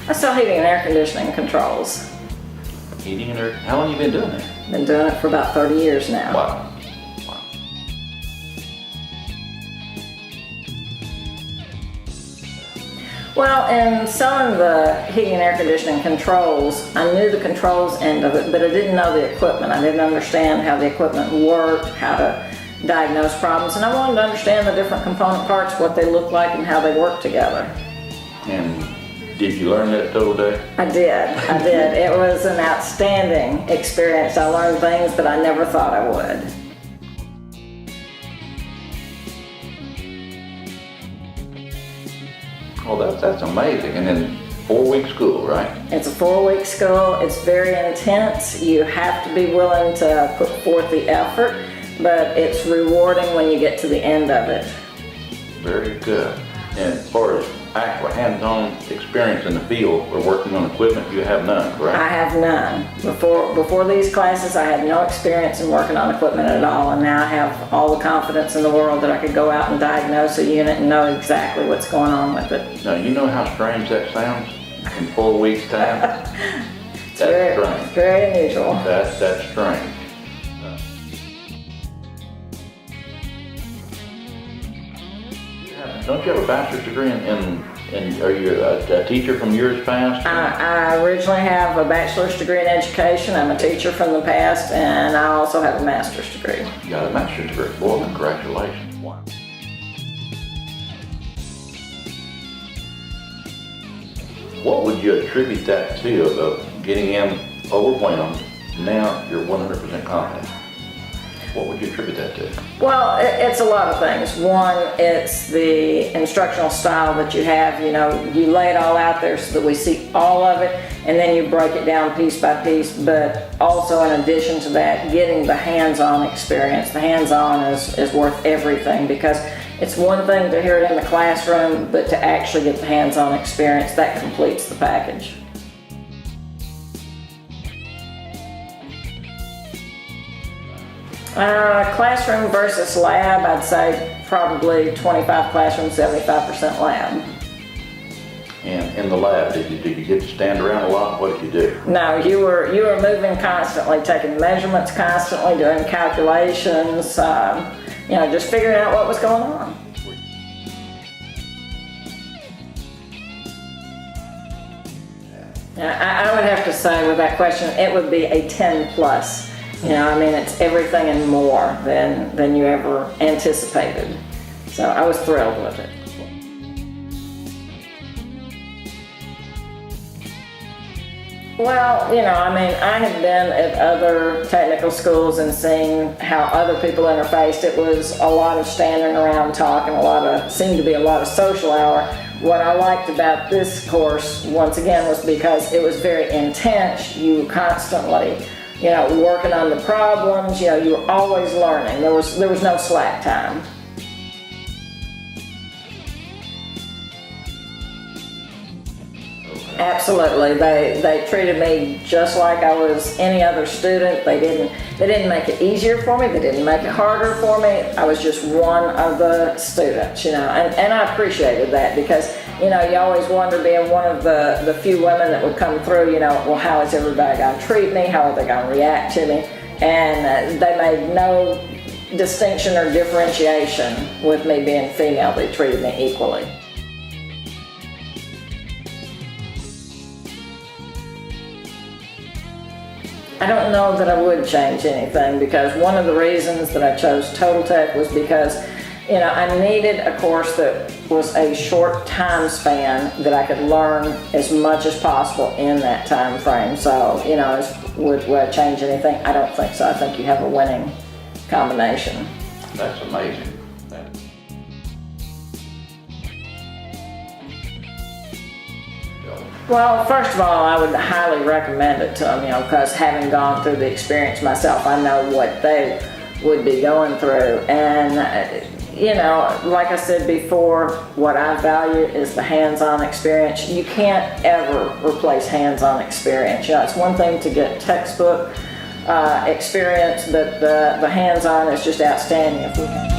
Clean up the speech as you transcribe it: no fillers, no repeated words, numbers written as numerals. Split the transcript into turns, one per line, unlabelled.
I sell heating and air conditioning controls.
Heating and air, how long have you been doing that?
Been doing it for about 30 years now.
Wow.
Well, in selling the heating and air conditioning controls, I knew the controls end of it, but I didn't know the equipment. I didn't understand how the equipment worked, how to diagnose problems, and I wanted to understand the different component parts, what they look like and how they work together.
And did you learn that total day?
I did. It was an outstanding experience. I learned things that I never thought I would.
Well, that's amazing. And then 4-week school, right?
It's a 4-week school. It's very intense. You have to be willing to put forth the effort, but it's rewarding when you get to the end of it.
Very good. And as far as actual hands-on experience in the field or working on equipment, you have none, correct?
I have none. Before these classes, I had no experience in working on equipment at all, and now I have all the confidence in the world that I could go out and diagnose a unit and know exactly what's going on with it.
Now, you know how strange that sounds in 4 weeks' time?
It's very unusual.
That's strange. Don't you have a bachelor's degree in are you a teacher from years past?
I originally have a bachelor's degree in education. I'm a teacher from the past, and I also have a master's degree.
You got a master's degree. Boy, congratulations. Wow. What would you attribute that to of getting in overwhelmed? Now you're 100% confident. What would you attribute that to?
Well, it's a lot of things. One, it's the instructional style that you have. You know, you lay it all out there so that we see all of it, and then you break it down piece by piece. But also, in addition to that, getting the hands-on experience. The hands-on is worth everything, because it's one thing to hear it in the classroom, but to actually get the hands-on experience, that completes the package. Classroom versus lab, I'd say probably 25 classroom, 75% lab.
And in the lab, did you get to stand around a lot? What did you do?
No, you were moving constantly, taking measurements constantly, doing calculations, you know, just figuring out what was going on. I would have to say with that question, it would be a 10 plus. You know, I mean, it's everything and more than you ever anticipated. So I was thrilled with it. Well, you know, I mean, I had been at other technical schools and seen how other people interfaced. It was a lot of standing around talking, seemed to be a lot of social hour. What I liked about this course, once again, was because it was very intense. You were constantly, you know, working on the problems. You know, you were always learning. There was no slack time. Absolutely. They treated me just like I was any other student. They didn't make it easier for me. They didn't make it harder for me. I was just one of the students, you know, and I appreciated that, because, you know, you always wonder, being one of the few women that would come through, you know, well, how is everybody going to treat me? How are they going to react to me? And they made no distinction or differentiation with me being female. They treated me equally. I don't know that I would change anything, because one of the reasons that I chose Total Tech was because, you know, I needed a course that was a short time span that I could learn as much as possible in that time frame. So, you know, would I change anything? I don't think so. I think you have a winning combination.
That's amazing.
Well, first of all, I would highly recommend it to them, you know, because having gone through the experience myself, I know what they would be going through. And, you know, like I said before, what I value is the hands-on experience. You can't ever replace hands-on experience. You know, it's one thing to get textbook experience, but the hands-on is just outstanding. If we can